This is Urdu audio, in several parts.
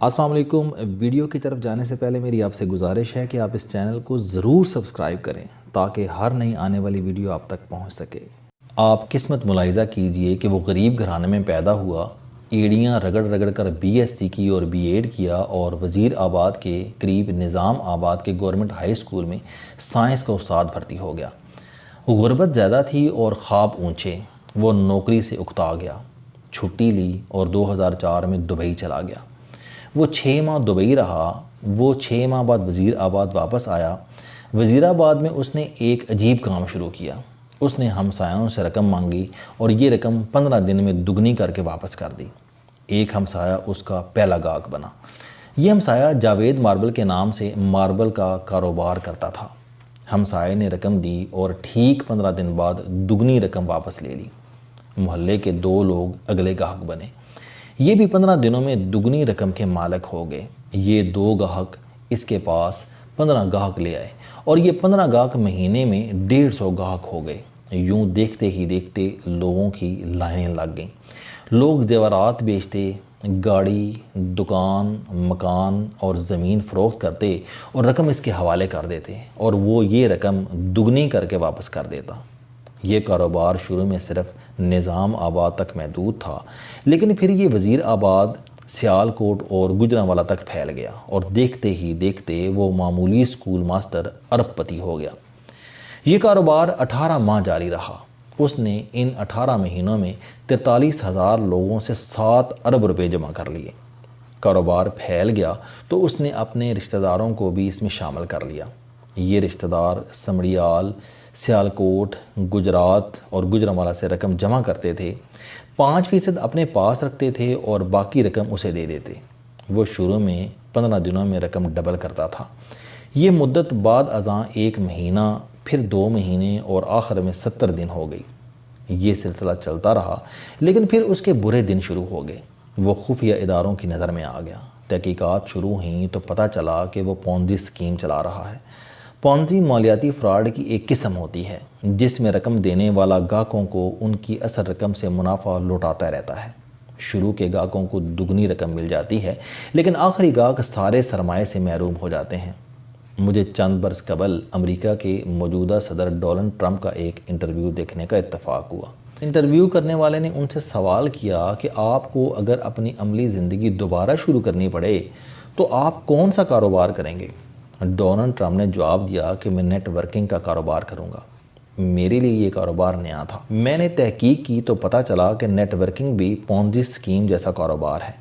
السلام علیکم۔ ویڈیو کی طرف جانے سے پہلے میری آپ سے گزارش ہے کہ آپ اس چینل کو ضرور سبسکرائب کریں تاکہ ہر نئی آنے والی ویڈیو آپ تک پہنچ سکے۔ آپ قسمت ملاحظہ کیجئے کہ وہ غریب گھرانے میں پیدا ہوا، ایڑیاں رگڑ رگڑ کر BSc کی اور BEd کیا اور وزیر آباد کے قریب نظام آباد کے گورنمنٹ ہائی اسکول میں سائنس کا استاد بھرتی ہو گیا۔ غربت زیادہ تھی اور خواب اونچے، وہ نوکری سے اکتا گیا، چھٹی لی اور 2004 میں دبئی چلا گیا۔ وہ 6 ماہ دبئی رہا، وہ 6 ماہ بعد وزیر آباد واپس آیا۔ وزیر آباد میں اس نے ایک عجیب کام شروع کیا۔ اس نے ہمسایوں سے رقم مانگی اور یہ رقم 15 دن میں دگنی کر کے واپس کر دی۔ ایک ہمسایہ اس کا پہلا گاہک بنا۔ یہ ہمسایہ جاوید ماربل کے نام سے ماربل کا کاروبار کرتا تھا۔ ہمسائے نے رقم دی اور ٹھیک 15 دن بعد دگنی رقم واپس لے لی۔ محلے کے 2 لوگ اگلے گاہک بنے۔ یہ بھی 15 دنوں میں دگنی رقم کے مالک ہو گئے۔ یہ 2 گاہک اس کے پاس 15 گاہک لے آئے اور یہ 15 گاہک مہینے میں 150 گاہک ہو گئے۔ یوں دیکھتے ہی دیکھتے لوگوں کی لائنیں لگ گئیں۔ لوگ زیورات بیچتے، گاڑی، دکان، مکان اور زمین فروخت کرتے اور رقم اس کے حوالے کر دیتے اور وہ یہ رقم دگنی کر کے واپس کر دیتا۔ یہ کاروبار شروع میں صرف نظام آباد تک محدود تھا، لیکن پھر یہ وزیر آباد، سیالکوٹ اور گجرانوالہ تک پھیل گیا اور دیکھتے ہی دیکھتے وہ معمولی اسکول ماسٹر ارب پتی ہو گیا۔ یہ کاروبار 18 ماہ جاری رہا۔ اس نے ان 18 مہینوں میں 43,000 لوگوں سے 7 ارب روپے جمع کر لیے۔ کاروبار پھیل گیا تو اس نے اپنے رشتہ داروں کو بھی اس میں شامل کر لیا۔ یہ رشتہ دار سمڑیال، سیالکوٹ، گجرات اور گجرانوالہ سے رقم جمع کرتے تھے، 5% اپنے پاس رکھتے تھے اور باقی رقم اسے دے دیتے۔ وہ شروع میں 15 دنوں میں رقم ڈبل کرتا تھا۔ یہ مدت بعد ازاں 1 مہینہ، پھر 2 مہینے اور آخر میں 70 دن ہو گئی۔ یہ سلسلہ چلتا رہا، لیکن پھر اس کے برے دن شروع ہو گئے۔ وہ خفیہ اداروں کی نظر میں آ گیا۔ تحقیقات شروع ہوئیں تو پتہ چلا کہ وہ پونزی اسکیم چلا رہا ہے۔ پونزی مالیاتی فراڈ کی ایک قسم ہوتی ہے جس میں رقم دینے والا گاہکوں کو ان کی اصل رقم سے منافع لوٹاتا رہتا ہے۔ شروع کے گاہکوں کو دگنی رقم مل جاتی ہے، لیکن آخری گاہک سارے سرمایے سے محروم ہو جاتے ہیں۔ مجھے چند برس قبل امریکہ کے موجودہ صدر ڈونلڈ ٹرمپ کا ایک انٹرویو دیکھنے کا اتفاق ہوا۔ انٹرویو کرنے والے نے ان سے سوال کیا کہ آپ کو اگر اپنی عملی زندگی دوبارہ شروع کرنی پڑے تو آپ کون سا کاروبار کریں گے؟ ڈونلڈ ٹرمپ نے جواب دیا کہ میں نیٹ ورکنگ کا کاروبار کروں گا۔ میرے لیے یہ کاروبار نیا تھا۔ میں نے تحقیق کی تو پتہ چلا کہ نیٹ ورکنگ بھی پونزی اسکیم جیسا کاروبار ہے۔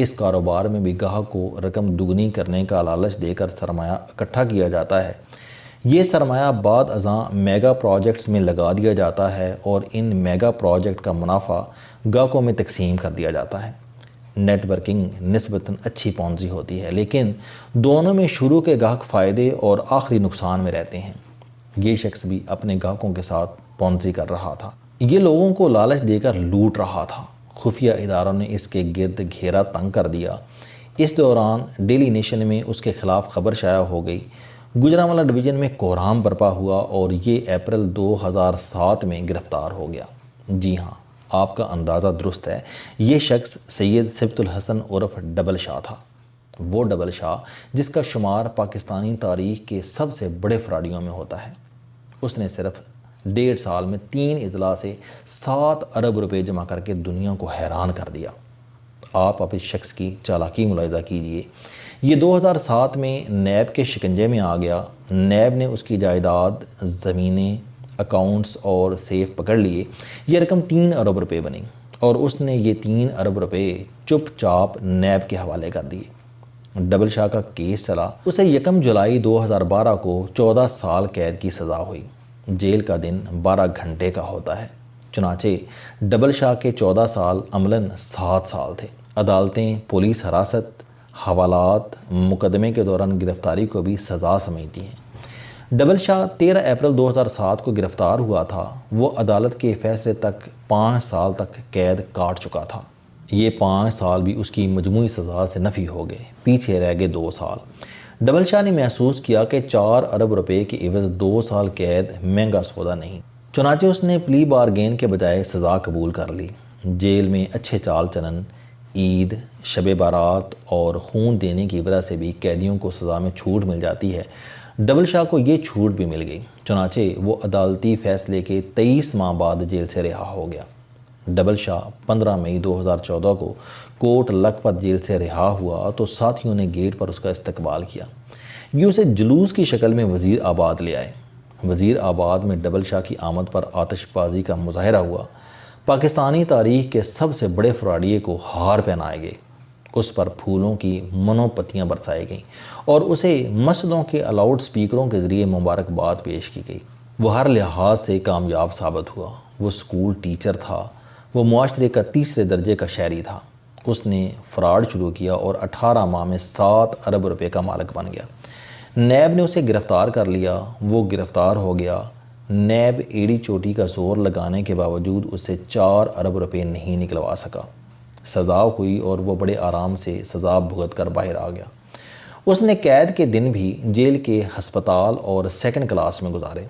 اس کاروبار میں بھی گاہک کو رقم دگنی کرنے کا لالچ دے کر سرمایہ اکٹھا کیا جاتا ہے۔ یہ سرمایہ بعد ازاں میگا پروجیکٹس میں لگا دیا جاتا ہے اور ان میگا پروجیکٹ کا منافع گاہکوں میں تقسیم کر دیا جاتا ہے۔ نیٹ ورکنگ نسبتاً اچھی پونزی ہوتی ہے، لیکن دونوں میں شروع کے گاہک فائدے اور آخری نقصان میں رہتے ہیں۔ یہ شخص بھی اپنے گاہکوں کے ساتھ پونزی کر رہا تھا۔ یہ لوگوں کو لالچ دے کر لوٹ رہا تھا۔ خفیہ اداروں نے اس کے گرد گھیرا تنگ کر دیا۔ اس دوران ڈیلی نیشن میں اس کے خلاف خبر شائع ہو گئی۔ گجرانوالہ ڈویژن میں کورام برپا ہوا اور یہ اپریل 2007 میں گرفتار ہو گیا۔ جی ہاں، آپ کا اندازہ درست ہے، یہ شخص سید صبت الحسن عرف ڈبل شاہ تھا۔ وہ ڈبل شاہ جس کا شمار پاکستانی تاریخ کے سب سے بڑے فراڈیوں میں ہوتا ہے۔ اس نے صرف 1.5 سال میں 3 اضلاع سے 7 ارب روپے جمع کر کے دنیا کو حیران کر دیا۔ آپ اس شخص کی چالاکی ملاحظہ کیجئے۔ یہ 2007 میں نیب کے شکنجے میں آ گیا۔ نیب نے اس کی جائیداد، زمینیں، اکاؤنٹس اور سیف پکڑ لیے۔ یہ رقم 3 ارب روپے بنی اور اس نے یہ 3 ارب روپے چپ چاپ نیب کے حوالے کر دیے۔ ڈبل شاہ کا کیس چلا۔ اسے 1 جولائی 2012 کو 14 سال قید کی سزا ہوئی۔ جیل کا دن 12 گھنٹے کا ہوتا ہے۔ چنانچہ ڈبل شاہ کے 14 سال عملاً 7 سال تھے۔ عدالتیں پولیس حراست، حوالات، مقدمے کے دوران گرفتاری کو بھی سزا سمجھتی ہیں۔ ڈبل شاہ 13 اپریل 2007 کو گرفتار ہوا تھا۔ وہ عدالت کے فیصلے تک 5 سال تک قید کاٹ چکا تھا۔ یہ 5 سال بھی اس کی مجموعی سزا سے نفی ہو گئے، پیچھے رہ گئے 2 سال۔ ڈبل شاہ نے محسوس کیا کہ 4 ارب روپے کے عوض 2 سال قید مہنگا سودا نہیں۔ چنانچہ اس نے پلی بارگین کے بجائے سزا قبول کر لی۔ جیل میں اچھے چال چلن، عید، شب بارات اور خون دینے کی وجہ سے بھی قیدیوں کو سزا میں چھوٹ مل جاتی ہے، ڈبل شاہ کو یہ چھوٹ بھی مل گئی، چنانچہ وہ عدالتی فیصلے کے 23 ماہ بعد جیل سے رہا ہو گیا۔ ڈبل شاہ 15 مئی 2014 کو کوٹ لکھپت جیل سے رہا ہوا تو ساتھیوں نے گیٹ پر اس کا استقبال کیا۔ یہ اسے جلوس کی شکل میں وزیر آباد لے آئے۔ وزیر آباد میں ڈبل شاہ کی آمد پر آتش بازی کا مظاہرہ ہوا۔ پاکستانی تاریخ کے سب سے بڑے فراڈیے کو ہار پہنائے گئے، اس پر پھولوں کی منو پتیاں برسائی گئیں اور اسے مسجدوں کے لاؤڈ سپیکروں کے ذریعے مبارکباد پیش کی گئی۔ وہ ہر لحاظ سے کامیاب ثابت ہوا۔ وہ سکول ٹیچر تھا، وہ معاشرے کا تیسرے درجے کا شہری تھا۔ اس نے فراڈ شروع کیا اور 18 ماہ میں 7 ارب روپے کا مالک بن گیا۔ نیب نے اسے گرفتار کر لیا، وہ گرفتار ہو گیا۔ نیب ایڑی چوٹی کا زور لگانے کے باوجود اسے 4 ارب روپے نہیں نکلوا سکا۔ سزا ہوئی اور وہ بڑے آرام سے سزا بھگت کر باہر آ گیا۔ اس نے قید کے دن بھی جیل کے ہسپتال اور سیکنڈ کلاس میں گزارے۔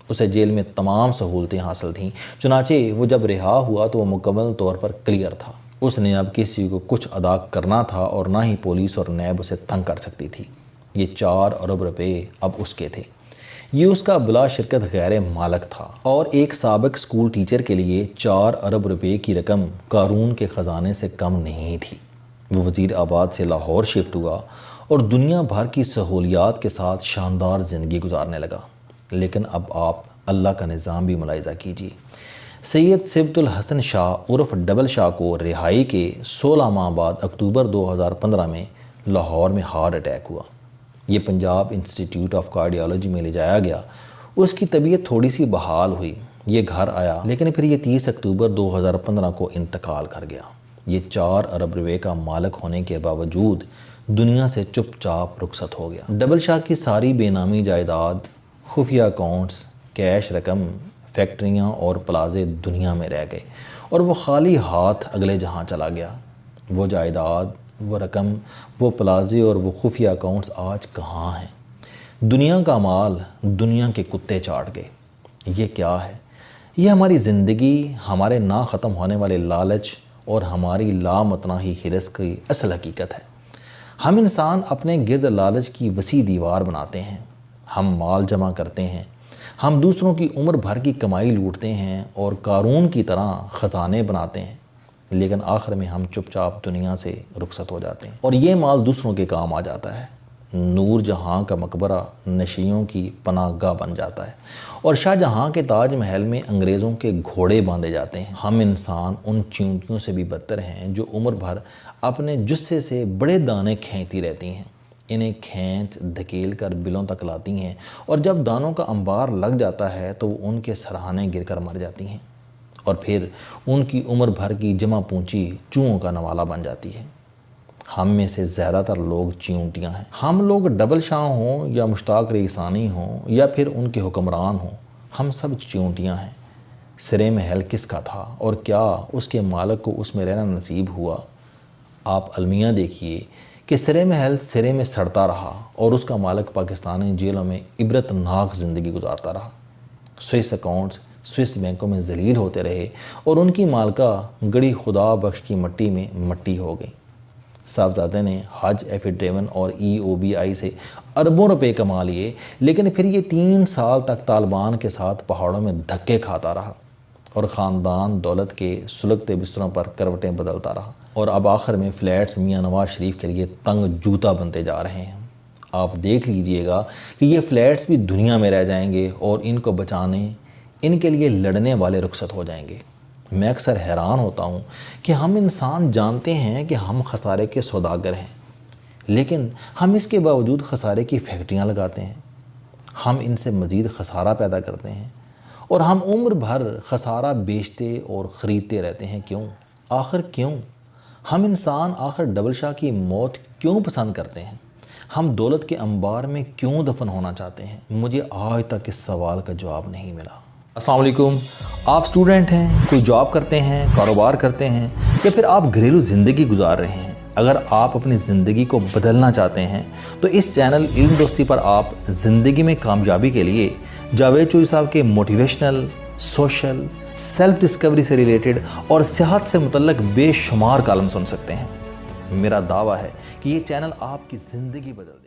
اسے جیل میں تمام سہولتیں حاصل تھیں، چنانچہ وہ جب رہا ہوا تو وہ مکمل طور پر کلیئر تھا۔ اس نے اب کسی کو کچھ ادا کرنا تھا اور نہ ہی پولیس اور نیب اسے تنگ کر سکتی تھی۔ یہ 4 ارب روپے اب اس کے تھے۔ یہ اس کا بلا شرکت غیر مالک تھا اور ایک سابق سکول ٹیچر کے لیے 4 ارب روپے کی رقم قارون کے خزانے سے کم نہیں تھی۔ وہ وزیر آباد سے لاہور شفٹ ہوا اور دنیا بھر کی سہولیات کے ساتھ شاندار زندگی گزارنے لگا۔ لیکن اب آپ اللہ کا نظام بھی ملاحظہ کیجیے۔ سید صبت الحسن شاہ عرف ڈبل شاہ کو رہائی کے 16 ماہ بعد اکتوبر 2015 میں لاہور میں ہارٹ اٹیک ہوا۔ یہ پنجاب انسٹیٹیوٹ آف کارڈیالوجی میں لے جایا گیا۔ اس کی طبیعت تھوڑی سی بحال ہوئی، یہ گھر آیا، لیکن پھر یہ 30 اکتوبر 2015 کو انتقال کر گیا۔ یہ 4 ارب روپے کا مالک ہونے کے باوجود دنیا سے چپ چاپ رخصت ہو گیا۔ ڈبل شاہ کی ساری بے نامی جائیداد، خفیہ اکاؤنٹس، کیش رقم، فیکٹریاں اور پلازے دنیا میں رہ گئے اور وہ خالی ہاتھ اگلے جہاں چلا گیا۔ وہ جائیداد، وہ رقم، وہ پلازے اور وہ خفیہ اکاؤنٹس آج کہاں ہیں؟ دنیا کا مال دنیا کے کتے چاٹ گئے۔ یہ کیا ہے؟ یہ ہماری زندگی، ہمارے نہ ختم ہونے والے لالچ اور ہماری لامتناہی حرص کی اصل حقیقت ہے۔ ہم انسان اپنے گرد لالچ کی وسیع دیوار بناتے ہیں۔ ہم مال جمع کرتے ہیں، ہم دوسروں کی عمر بھر کی کمائی لوٹتے ہیں اور قارون کی طرح خزانے بناتے ہیں، لیکن آخر میں ہم چپ چاپ دنیا سے رخصت ہو جاتے ہیں اور یہ مال دوسروں کے کام آ جاتا ہے۔ نور جہاں کا مقبرہ نشیوں کی پناہ گاہ بن جاتا ہے اور شاہ جہاں کے تاج محل میں انگریزوں کے گھوڑے باندھے جاتے ہیں۔ ہم انسان ان چیونٹیوں سے بھی بدتر ہیں جو عمر بھر اپنے جثے سے بڑے دانے کھینچتی رہتی ہیں، انہیں کھینچ دھکیل کر بلوں تک لاتی ہیں اور جب دانوں کا انبار لگ جاتا ہے تو وہ ان کے سرہانے گر کر مر جاتی ہیں اور پھر ان کی عمر بھر کی جمع پونچی چوہوں کا نوالہ بن جاتی ہے۔ ہم میں سے زیادہ تر لوگ چیونٹیاں ہیں۔ ہم لوگ ڈبل شاہ ہوں یا مشتاق ریسانی ہوں یا پھر ان کے حکمران ہوں، ہم سب چیونٹیاں ہیں۔ سرے محل کس کا تھا اور کیا اس کے مالک کو اس میں رہنا نصیب ہوا؟ آپ المیہ دیکھیے کہ سرے محل سرے میں سڑتا رہا اور اس کا مالک پاکستانی جیلوں میں عبرت ناک زندگی گزارتا رہا۔ سوئس اکاؤنٹس سوئس بینکوں میں ذلیل ہوتے رہے اور ان کی مالکہ گڑی خدا بخش کی مٹی میں مٹی ہو گئی۔ صاحبزادے نے حج ایفیڈیون اور EOBI سے اربوں روپے کما لیے، لیکن پھر یہ 3 سال تک طالبان کے ساتھ پہاڑوں میں دھکے کھاتا رہا اور خاندان دولت کے سلگتے بستروں پر کروٹیں بدلتا رہا اور اب آخر میں فلیٹس میاں نواز شریف کے لیے تنگ جوتا بنتے جا رہے ہیں۔ آپ دیکھ لیجئے گا کہ یہ فلیٹس بھی دنیا میں رہ جائیں گے اور ان کو بچانے، ان کے لیے لڑنے والے رخصت ہو جائیں گے۔ میں اکثر حیران ہوتا ہوں کہ ہم انسان جانتے ہیں کہ ہم خسارے کے سوداگر ہیں، لیکن ہم اس کے باوجود خسارے کی فیکٹریاں لگاتے ہیں۔ ہم ان سے مزید خسارہ پیدا کرتے ہیں اور ہم عمر بھر خسارہ بیچتے اور خریدتے رہتے ہیں۔ کیوں؟ آخر کیوں؟ ہم انسان آخر ڈبل شاہ کی موت کیوں پسند کرتے ہیں؟ ہم دولت کے انبار میں کیوں دفن ہونا چاہتے ہیں؟ مجھے آج تک اس سوال کا جواب نہیں ملا۔ السلام علیکم، آپ سٹوڈنٹ ہیں، کوئی جاب کرتے ہیں، کاروبار کرتے ہیں یا پھر آپ گھریلو زندگی گزار رہے ہیں۔ اگر آپ اپنی زندگی کو بدلنا چاہتے ہیں تو اس چینل علم دوستی پر آپ زندگی میں کامیابی کے لیے جاوید چوہری صاحب کے موٹیویشنل، سوشل، سیلف ڈسکوری سے ریلیٹڈ اور صحت سے متعلق بے شمار کالم سن سکتے ہیں۔ میرا دعویٰ ہے کہ یہ چینل آپ کی زندگی بدل دے گا۔